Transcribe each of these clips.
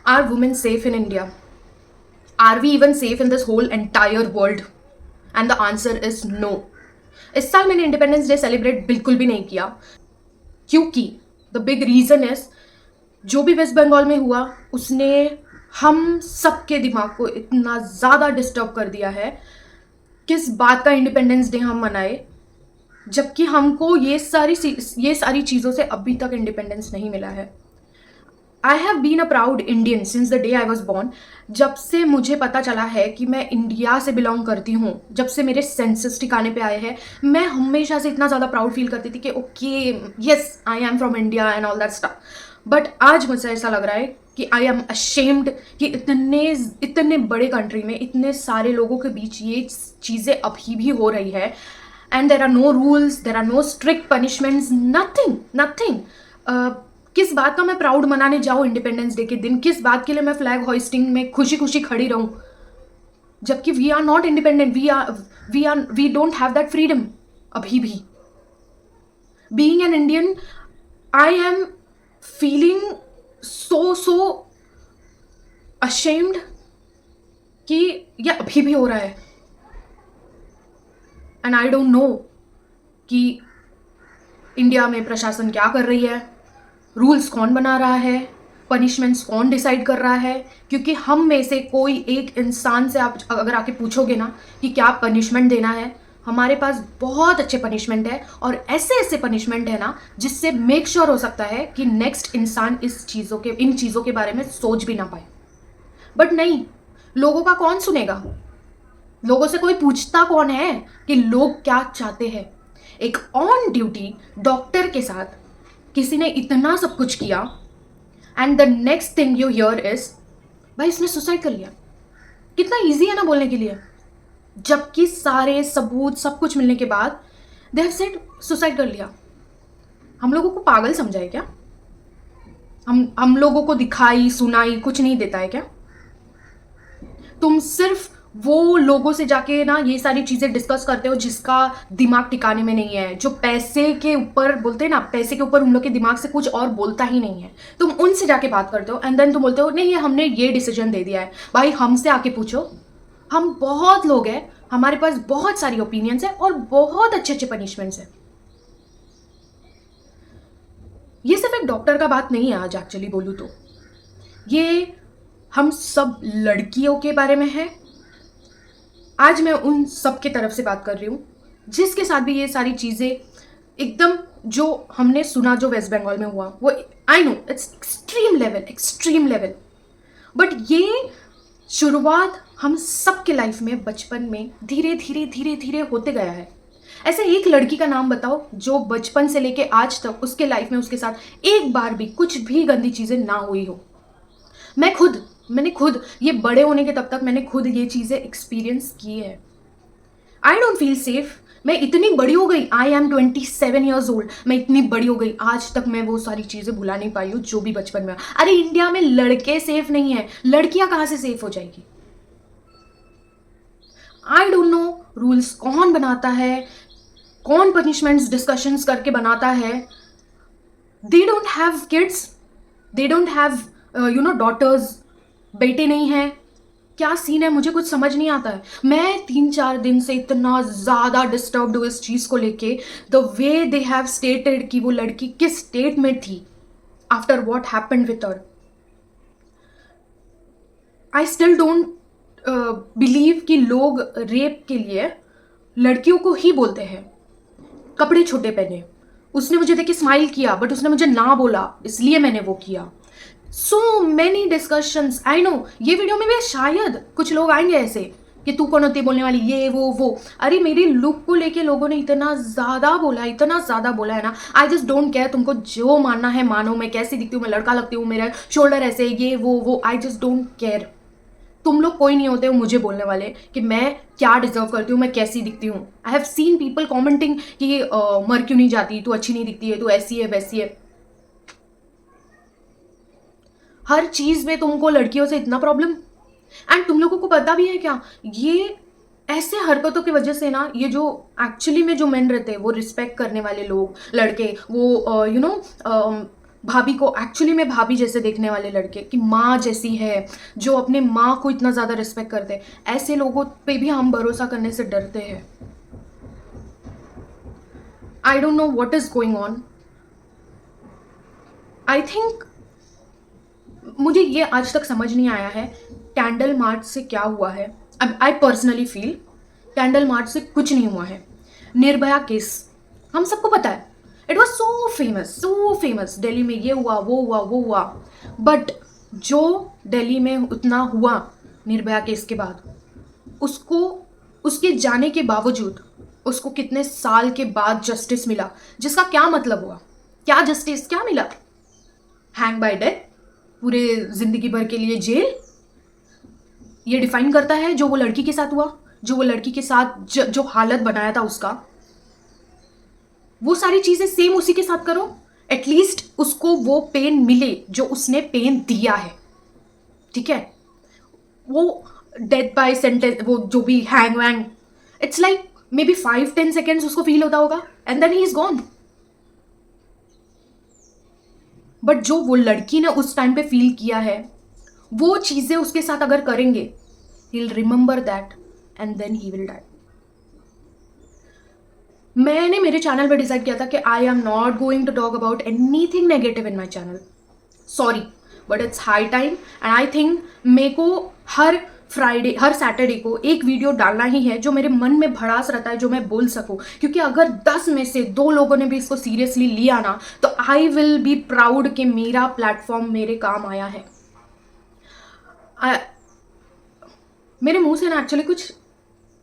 Are women safe in India? Are we even safe in this whole entire world? And the answer is no. इस साल मैंने independence day celebrate बिल्कुल भी नहीं किया, क्योंकि द बिग रीजन इज जो भी वेस्ट बंगाल में हुआ उसने हम सबके दिमाग को इतना ज़्यादा डिस्टर्ब कर दिया है। किस बात का इंडिपेंडेंस डे हम मनाए, जबकि हमको ये सारी चीज़ों से अभी तक इंडिपेंडेंस नहीं मिला है। I have been a proud Indian since the day I was born. जब से मुझे पता चला है कि मैं इंडिया से बिलोंग करती हूँ, जब से मेरे सेंसेस ठिकाने पे आए हैं, मैं हमेशा से इतना ज़्यादा प्राउड फील करती थी कि okay yes I am from India and all that stuff. But आज मुझे ऐसा लग रहा है कि आई एम अशेम्ड कि इतने बड़े कंट्री में इतने सारे लोगों के बीच ये चीज़ें अभी भी हो रही है। And there are no rules, there are no strict punishments, nothing. किस बात का मैं प्राउड मनाने जाऊँ इंडिपेंडेंस डे के दिन? किस बात के लिए मैं फ्लैग होइस्टिंग में खुशी खुशी खड़ी रहूं, जबकि we are not independent, we don't have that freedom अभी भी। Being an Indian, I am feeling so ashamed कि यह अभी भी हो रहा है। एंड आई डोंट नो कि इंडिया में प्रशासन क्या कर रही है, रूल्स कौन बना रहा है, पनिशमेंट्स कौन डिसाइड कर रहा है। क्योंकि हम में से कोई एक इंसान से आप अगर आके पूछोगे ना कि क्या पनिशमेंट देना है, हमारे पास बहुत अच्छे पनिशमेंट है, और ऐसे ऐसे पनिशमेंट है ना जिससे मेक श्योर हो सकता है कि नेक्स्ट इंसान इन चीज़ों के बारे में सोच भी ना पाए। बट नहीं, लोगों का कौन सुनेगा? लोगों से कोई पूछता कौन है कि लोग क्या चाहते हैं? एक ऑन ड्यूटी डॉक्टर के साथ किसी ने इतना सब कुछ किया, and the next thing you here is भाई इसने सुसाइड कर लिया। कितना इजी है ना बोलने के लिए, जबकि सारे सबूत सब कुछ मिलने के बाद दे हैव सेड सुसाइड कर लिया। हम लोगों को पागल समझा है क्या? हम लोगों को दिखाई सुनाई कुछ नहीं देता है क्या? तुम सिर्फ वो लोगों से जाके ना ये सारी चीज़ें डिस्कस करते हो जिसका दिमाग ठिकाने में नहीं है, जो पैसे के ऊपर बोलते हैं ना, पैसे के ऊपर उन लोग के दिमाग से कुछ और बोलता ही नहीं है। तुम उनसे जाके बात करते हो एंड देन तुम बोलते हो नहीं ये हमने ये डिसीजन दे दिया है। भाई हमसे आके पूछो, हम बहुत लोग हैं, हमारे पास बहुत सारी ओपिनियंस है और बहुत अच्छे अच्छे पनिशमेंट्स है। ये सिर्फ एक डॉक्टर का बात नहीं है आज, एक्चुअली बोलूँ तो ये हम सब लड़कियों के बारे में है। आज मैं उन सब के तरफ से बात कर रही हूँ जिसके साथ भी ये सारी चीज़ें एकदम जो हमने सुना जो वेस्ट बंगाल में हुआ, वो I know it's extreme level, but ये शुरुआत हम सब के लाइफ में बचपन में धीरे धीरे होते गया है। ऐसे एक लड़की का नाम बताओ जो बचपन से लेके आज तक उसके लाइफ में उसके साथ एक बार भी कुछ भी गंदी चीज़ें ना हुई हो। मैंने खुद ये बड़े होने के तब तक मैंने खुद ये चीज़ें एक्सपीरियंस की है। I don't feel safe. मैं इतनी बड़ी हो गई, आई एम 27 ईयर्स ओल्ड, मैं इतनी बड़ी हो गई, आज तक मैं वो सारी चीज़ें भुला नहीं पाई हूँ जो भी बचपन में। अरे इंडिया में लड़के सेफ नहीं है, लड़कियां कहाँ से सेफ हो जाएगी? आई डोंट नो रूल्स कौन बनाता है, कौन पनिशमेंट्स डिस्कशंस करके बनाता है। They don't have kids, they don't have daughters, बेटे नहीं हैं। क्या सीन है मुझे कुछ समझ नहीं आता है। मैं 3-4 दिन से इतना ज़्यादा डिस्टर्ब्ड हूँ इस चीज़ को लेके, the way they have stated कि वो लड़की किस स्टेट में थी after what happened with her. I still don't believe कि लोग रेप के लिए लड़कियों को ही बोलते हैं कपड़े छोटे पहने। उसने मुझे देख के स्माइल किया बट उसने मुझे ना बोला, इसलिए मैंने वो किया। So many discussions, I know ये वीडियो में भी शायद कुछ लोग आएंगे ऐसे कि तू कौन होती है बोलने वाली, ये वो। अरे मेरी लुक को लेके लोगों ने इतना ज़्यादा बोला है ना, आई जस्ट डोंट केयर। तुमको जो मानना है मानो, मैं कैसी दिखती हूँ, मैं लड़का लगती हूँ, मेरा शोल्डर ऐसे, ये वो, आई जस्ट डोंट केयर। तुम लोग कोई नहीं होते हो मुझे बोलने वाले कि मैं क्या डिजर्व करती हूँ, मैं कैसी दिखती हूँ। आई हैव सीन पीपल कॉमेंटिंग कि मर क्यों नहीं जाती, तू अच्छी नहीं दिखती है, तू ऐसी है वैसी है। हर चीज़ में तुमको लड़कियों से इतना प्रॉब्लम। एंड तुम लोगों को पता भी है क्या, ये ऐसे हरकतों की वजह से ना, ये जो एक्चुअली में जो मेन रहते हैं वो रिस्पेक्ट करने वाले लोग, लड़के, वो भाभी को एक्चुअली में भाभी जैसे देखने वाले लड़के, कि माँ जैसी है, जो अपने माँ को इतना ज़्यादा रिस्पेक्ट करते हैं, ऐसे लोगों पे भी हम भरोसा करने से डरते हैं। आई don't know what is going on. I think मुझे ये आज तक समझ नहीं आया है कैंडल मार्च से क्या हुआ है। I personally feel candle march से कुछ नहीं हुआ है। निर्भया केस हम सबको पता है, it was so famous, Delhi में ये हुआ वो हुआ। बट जो दिल्ली में उतना हुआ निर्भया केस के बाद, उसको उसके जाने के बावजूद उसको कितने साल के बाद जस्टिस मिला, जिसका क्या मतलब हुआ? क्या जस्टिस क्या मिला? हैंग बाय डेथ, पूरे जिंदगी भर के लिए जेल। ये डिफाइन करता है जो वो लड़की के साथ हुआ, जो वो लड़की के साथ जो हालत बनाया था उसका, वो सारी चीजें सेम उसी के साथ करो। एटलीस्ट उसको वो पेन मिले जो उसने पेन दिया है, ठीक है? वो डेथ बाय सेंटेंस, वो जो भी हैंग वैंग, it's like may be 5-10 seconds उसको फील होता होगा and then he is gone. But जो वो लड़की ने उस टाइम पे फील किया है, वो चीजें उसके साथ अगर करेंगे, he will remember that and then he will die. मैंने मेरे चैनल पे डिसाइड किया था कि I am not going to talk about anything negative in my channel, sorry, but it's high time and I think मेरे को हर Friday हर Saturday को एक वीडियो डालना ही है जो मेरे मन में भड़ास रहता है, जो मैं बोल सकूं। क्योंकि अगर 10 में से 2 लोगों ने भी इसको सीरियसली लिया ना, तो आई विल बी प्राउड कि मेरा प्लेटफॉर्म मेरे काम आया है। मेरे मुंह से ना एक्चुअली कुछ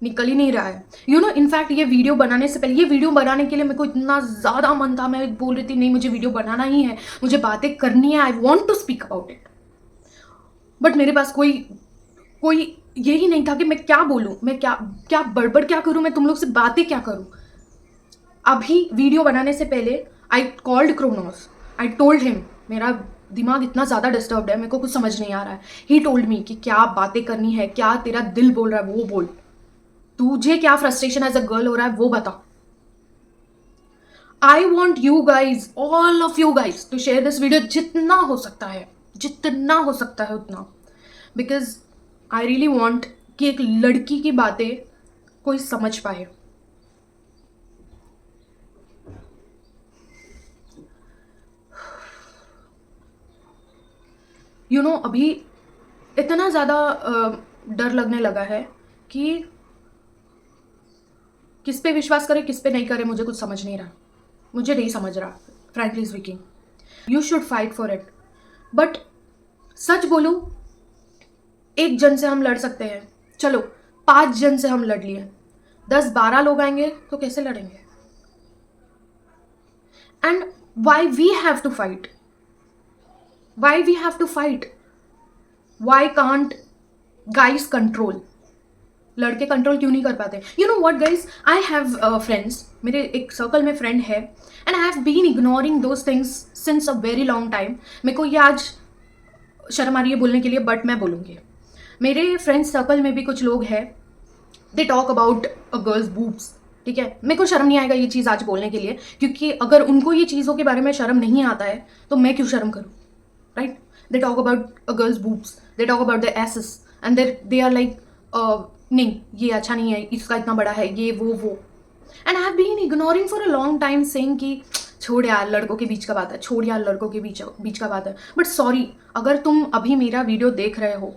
निकल ही नहीं रहा है, यू नो। इनफैक्ट ये वीडियो बनाने से पहले, ये वीडियो बनाने के लिए मेरे को इतना ज़्यादा मन था, मैं बोल रही थी नहीं मुझे वीडियो बनाना ही है, मुझे बातें करनी है, I want to speak about it. But मेरे पास कोई यही नहीं था कि मैं क्या बोलूँ, मैं क्या बड़बड़ क्या करूँ, मैं तुम लोग से बातें क्या करूँ। अभी वीडियो बनाने से पहले I called Kronos, I told him मेरा दिमाग इतना ज़्यादा डिस्टर्ब्ड है, मेरे को कुछ समझ नहीं आ रहा है। ही टोल्ड मी कि क्या बातें करनी है, क्या तेरा दिल बोल रहा है वो बोल, तुझे क्या फ्रस्ट्रेशन एज अ गर्ल हो रहा है वो बता। I want you guys, all of you guys, to share this video जितना हो सकता है, जितना हो सकता है उतना, बिकॉज आई रियली वॉन्ट कि एक लड़की की बातें कोई समझ पाए। यू नो अभी इतना ज़्यादा डर लगने लगा है कि किस पे विश्वास करे किस पे नहीं करे, मुझे कुछ समझ नहीं रहा, मुझे नहीं समझ रहा frankly speaking. You should fight for it, but सच बोलूं, 1 जन से हम लड़ सकते हैं, चलो 5 जन से हम लड़ लिए, 10-12 लोग आएंगे तो कैसे लड़ेंगे? And why we have to fight, why we have to fight, why can't guys control? लड़के कंट्रोल क्यों नहीं कर पाते? You know what guys, I have friends, मेरे एक सर्कल में फ्रेंड है, and I have been ignoring those things since a very long time. मेरे को ये आज शर्म आ रही है बोलने के लिए, बट मैं बोलूँगी। मेरे फ्रेंड सर्कल में भी कुछ लोग हैं, दे talk about a girls boobs, ठीक है? मेरे को शर्म नहीं आएगा ये चीज़ आज बोलने के लिए, क्योंकि अगर उनको ये चीज़ों के बारे में शर्म नहीं आता है तो मैं क्यों शर्म करूँ, राइट? They talk about a girls boobs, they talk about the asses, and they are like नहीं ये अच्छा नहीं है, इसका इतना बड़ा है, ये वो। And I have been ignoring for a long time, saying कि छोड़ यार लड़कों के बीच का बात है, छोड़ यार लड़कों के बीच का बात है। बट सॉरी, अगर तुम अभी मेरा वीडियो देख रहे हो,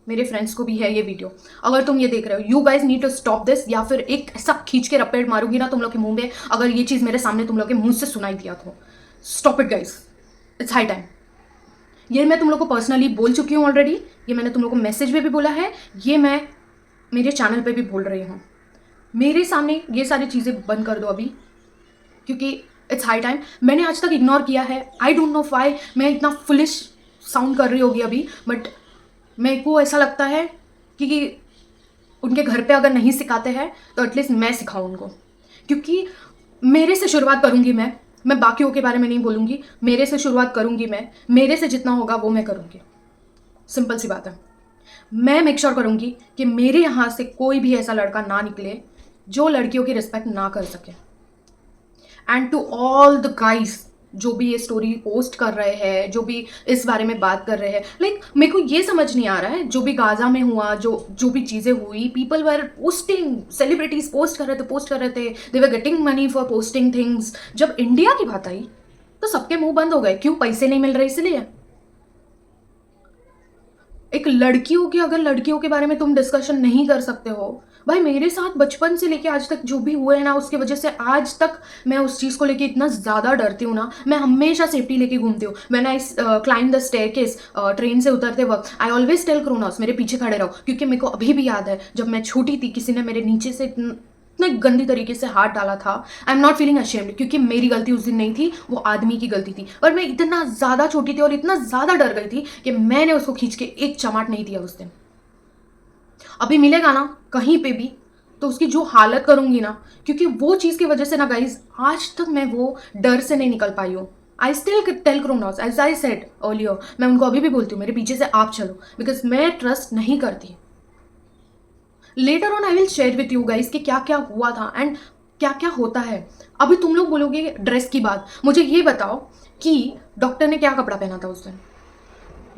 मेरे फ्रेंड्स को भी है ये वीडियो, अगर तुम ये देख रहे हो, you guys need to stop this, या फिर एक ऐसा खींच के रपेट मारूंगी ना तुम लोग के मुंह में, अगर ये चीज़ मेरे सामने तुम लोग के मुंह से सुनाई दिया तो। Stop it guys, it's high time. ये मैं तुम लोग को पर्सनली बोल चुकी हूँ ऑलरेडी, ये मैंने तुम लोग को मैसेज में भी बोला है, ये मैं मेरे चैनल पे भी बोल रही हूँ। मेरे सामने ये सारी चीज़ें बंद कर दो अभी, क्योंकि इट्स हाई टाइम। मैंने आज तक इग्नोर किया है, आई डोंट नो व्हाई मैं इतना फुलिश साउंड कर रही होगी अभी, बट मेरे को ऐसा लगता है कि उनके घर पे अगर नहीं सिखाते हैं तो एटलीस्ट मैं सिखाऊँ उनको, क्योंकि मेरे से शुरुआत करूँगी मैं बाकियों के बारे में नहीं बोलूँगी, मेरे से शुरुआत करूँगी मैं, मेरे से जितना होगा वो मैं करूँगी, सिंपल सी बात है। मैं मेक श्योर करूँगी कि मेरे यहाँ से कोई भी ऐसा लड़का ना निकले जो लड़कियों की रिस्पेक्ट ना कर सके। And to all the guys जो भी ये स्टोरी पोस्ट कर रहे हैं, जो भी इस बारे में बात कर रहे हैं, लाइक मेरे को ये समझ नहीं आ रहा है, जो भी गाजा में हुआ, जो भी चीज़ें हुई, people were posting, celebrities post कर रहे थे, they were getting money for posting things. जब इंडिया की बात आई तो सबके मुंह बंद हो गए। क्यों? पैसे नहीं मिल रहे इसलिए। एक अगर लड़कियों के बारे में तुम डिस्कशन नहीं कर सकते हो, भाई मेरे साथ बचपन से लेके आज तक जो भी हुए हैं ना, उसकी वजह से आज तक मैं उस चीज़ को लेके इतना ज़्यादा डरती हूँ ना। मैं हमेशा सेफ्टी लेके घूमती हूँ। When I climb the staircase, train से उतरते वक्त, आई ऑलवेज टेल क्रोनॉस मेरे पीछे खड़े रहो, क्योंकि मेरे को अभी भी याद है जब मैं छोटी थी, किसी ने मेरे नीचे से इतने गंदी तरीके से हाथ डाला था। आई एम नॉट फीलिंग अशेम्ड, क्योंकि मेरी गलती उस दिन नहीं थी, वो आदमी की गलती थी। और मैं इतना ज़्यादा छोटी थी और इतना ज़्यादा डर गई थी कि मैंने उसको खींच के एक चमाट नहीं दिया उस दिन। अभी मिलेगा ना कहीं पे भी तो उसकी जो हालत करूंगी ना, क्योंकि वो चीज़ की वजह से ना गाइज आज तक मैं वो डर से नहीं निकल पाई हूँ। I still tell Kronos, as I said earlier, मैं उनको अभी भी बोलती हूँ मेरे पीछे से आप चलो, बिकॉज मैं ट्रस्ट नहीं करती। Later on I will share with you guys कि क्या क्या हुआ था एंड क्या क्या होता है। अभी तुम लोग बोलोगे ड्रेस की बात, मुझे ये बताओ कि डॉक्टर ने क्या कपड़ा पहना था उस दिन।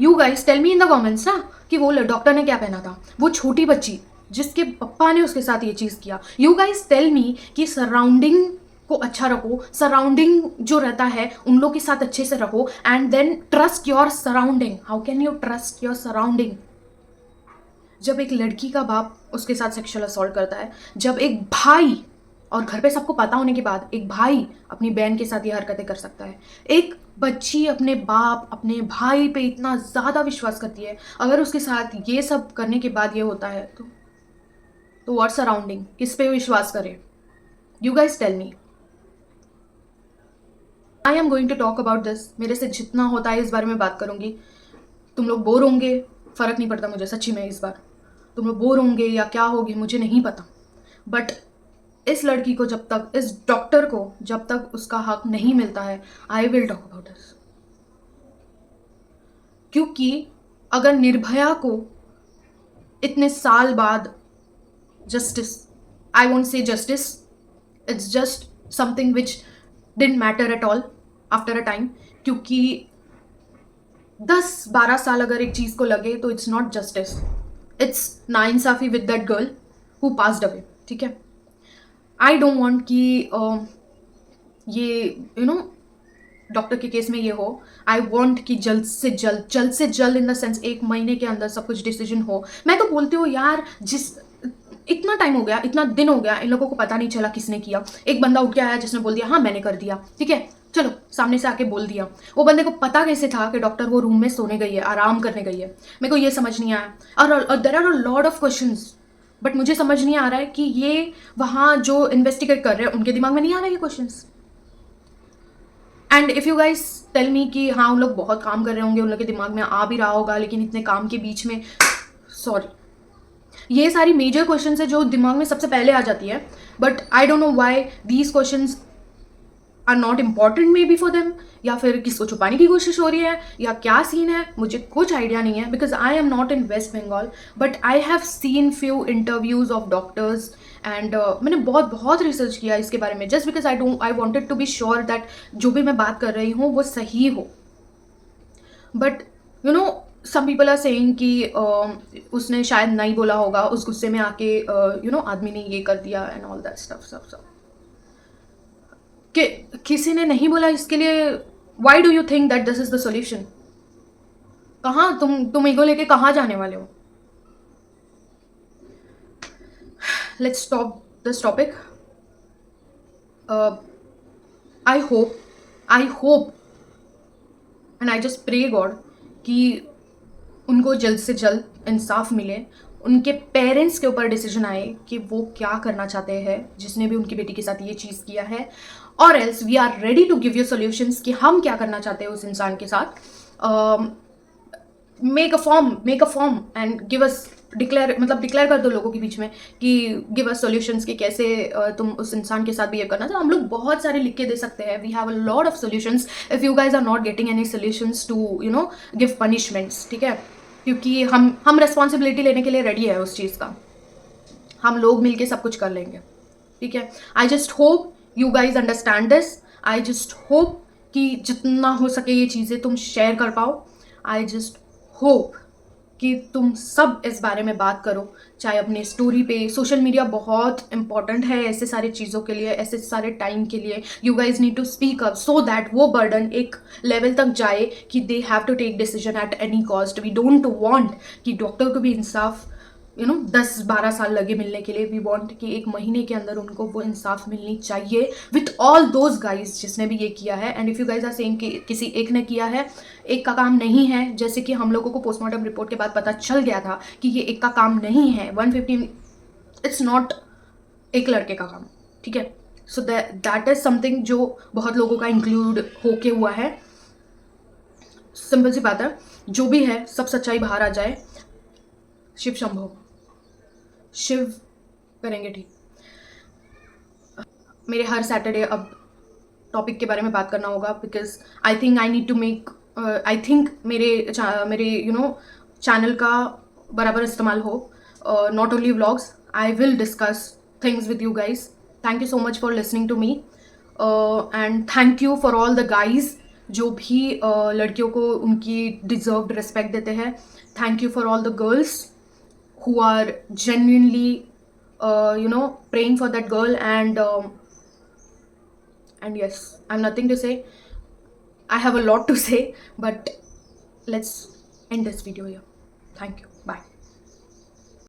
You guys tell me in the comments ना कि वो डॉक्टर ने क्या पहना था। वो छोटी बच्ची जिसके पप्पा ने उसके साथ ये चीज़ किया, यू गाइज टेल मी कि सराउंडिंग को अच्छा रखो, सराउंडिंग जो रहता है उन लोग के साथ अच्छे से रखो, and then trust your surrounding. How can you trust your surrounding? जब एक लड़की का बाप उसके साथ सेक्सुअल असॉल्ट करता है, जब एक भाई, और घर पे सबको पता होने के बाद एक भाई अपनी बहन के साथ ये हरकतें कर सकता है, एक बच्ची अपने बाप अपने भाई पे इतना ज़्यादा विश्वास करती है, अगर उसके साथ ये सब करने के बाद ये होता है तो व्हाट सराउंडिंग, किस पे विश्वास करे? You guys tell me. I am going to talk about this, मेरे से जितना होता है इस बारे में बात करूंगी। तुम लोग बोर होंगे, फ़र्क नहीं पड़ता मुझे सच्ची में। इस बार तुम लोग बोर होंगे या क्या होगे मुझे नहीं पता, बट इस लड़की को जब तक, इस डॉक्टर को जब तक उसका हक नहीं मिलता है, I will talk about this. क्योंकि अगर निर्भया को इतने साल बाद justice, I won't say justice, it's just something which didn't matter at all after a time, क्योंकि 10-12 साल अगर एक चीज़ को लगे तो इट्स नॉट जस्टिस, इट्स नाइंसाफ़ी with that girl who passed away. ठीक है, आई डोंट वांट कि ये डॉक्टर के केस में ये हो। आई वांट कि जल्द से जल्द इन द सेंस 1 महीने के अंदर सब कुछ डिसीजन हो। मैं तो बोलती हूँ यार, इतना टाइम हो गया, इतना दिन हो गया, इन लोगों को पता नहीं चला किसने किया। एक बंदा उठ के आया जिसने बोल दिया हाँ मैंने कर दिया, ठीक है चलो सामने से आके बोल दिया। वो बंदे को पता कैसे था कि डॉक्टर वो रूम में सोने गई है, आराम करने गई है? मेरे को ये समझ नहीं आया। और there are a lot of questions, but मुझे समझ नहीं आ रहा है कि ये वहाँ जो इन्वेस्टिगेट कर रहे हैं उनके दिमाग में नहीं आ रहे ये questions. And if you guys tell me कि हाँ उन लोग बहुत काम कर रहे होंगे, उन लोग के दिमाग में आ भी रहा होगा, लेकिन इतने काम के बीच में, सॉरी, ये सारी मेजर क्वेश्चंस है जो दिमाग में सबसे पहले आ जाती है, but I don't know why these questions are not important may be for them, या फिर किसको छुपाने की कोशिश हो रही है या क्या सीन है, मुझे कुछ आइडिया नहीं है। Because I am not in West Bengal, but I have seen few interviews of doctors and मैंने बहुत रिसर्च किया इसके बारे में, just because I wanted to be sure that जो भी मैं बात कर रही हूँ वो सही हो। But you know some people are saying कि उसने शायद नहीं बोला होगा, उस गुस्से में आके आदमी ने ये कर दिया एंड ऑल दैट स्टफ सब कि किसी ने नहीं बोला इसके लिए। Why do you think that this is the solution? कहाँ तुम ईगो लेके कहाँ जाने वाले हो? Let's stop this topic. I hope and I just pray God कि उनको जल्द से जल्द इंसाफ मिले, उनके पेरेंट्स के ऊपर डिसीजन आए कि वो क्या करना चाहते हैं जिसने भी उनकी बेटी के साथ ये चीज़ किया है, और else we are ready to give you solutions कि हम क्या करना चाहते हैं उस इंसान के साथ। Make a form and give us, declare कर दो लोगों के बीच में कि गिव अस सॉल्यूशंस कि कैसे तुम उस इंसान के साथ बिहेव करना। तो हम लोग बहुत सारे लिख के दे सकते हैं, we have a lot of solutions if you guys are not getting any solutions to give punishments. ठीक है, क्योंकि हम रिस्पॉन्सिबिलिटी लेने के लिए रेडी है उस चीज़ का, हम लोग मिलके सब कुछ कर लेंगे। ठीक है, I just hope you guys understand this. I just hope कि जितना हो सके ये चीज़ें तुम शेयर कर पाओ। आई जस्ट होप कि तुम सब इस बारे में बात करो, चाहे अपने स्टोरी पे। सोशल मीडिया बहुत इंपॉर्टेंट है ऐसे सारे चीज़ों के लिए, ऐसे सारे टाइम के लिए। You guys need to speak up so that वो बर्डन एक लेवल तक जाए कि they have to take decision at any cost. We don't want कि डॉक्टर को भी इंसाफ 10-12 साल लगे मिलने के लिए। वी वांट कि 1 महीने के अंदर उनको वो इंसाफ मिलनी चाहिए विथ ऑल दोज गाइज जिसने भी ये किया है। And if you guys are saying कि किसी एक ने किया है, एक का काम नहीं है, जैसे कि हम लोगों को पोस्टमार्टम रिपोर्ट के बाद पता चल गया था कि ये एक का काम नहीं है। 150 इट्स नॉट एक लड़के का काम, ठीक है। सो दैट इज समथिंग जो बहुत लोगों का इंक्लूड होके हुआ है। सिंपल सी बात है, जो भी है सब सच्चाई बाहर आ जाए। शिव शंभो, शिव करेंगे ठीक। मेरे हर सैटरडे अब टॉपिक के बारे में बात करना होगा, because I think I need to make I think मेरे चैनल का बराबर इस्तेमाल हो। Not only vlogs, I will discuss things with you guys. Thank you so much for listening to me and thank you for all the guys जो भी लड़कियों को उनकी डिजर्व्ड रिस्पेक्ट देते हैं। Thank you for all the girls who are genuinely praying for that girl. And yes, I have nothing to say. I have a lot to say, but let's end this video here. Thank you, bye.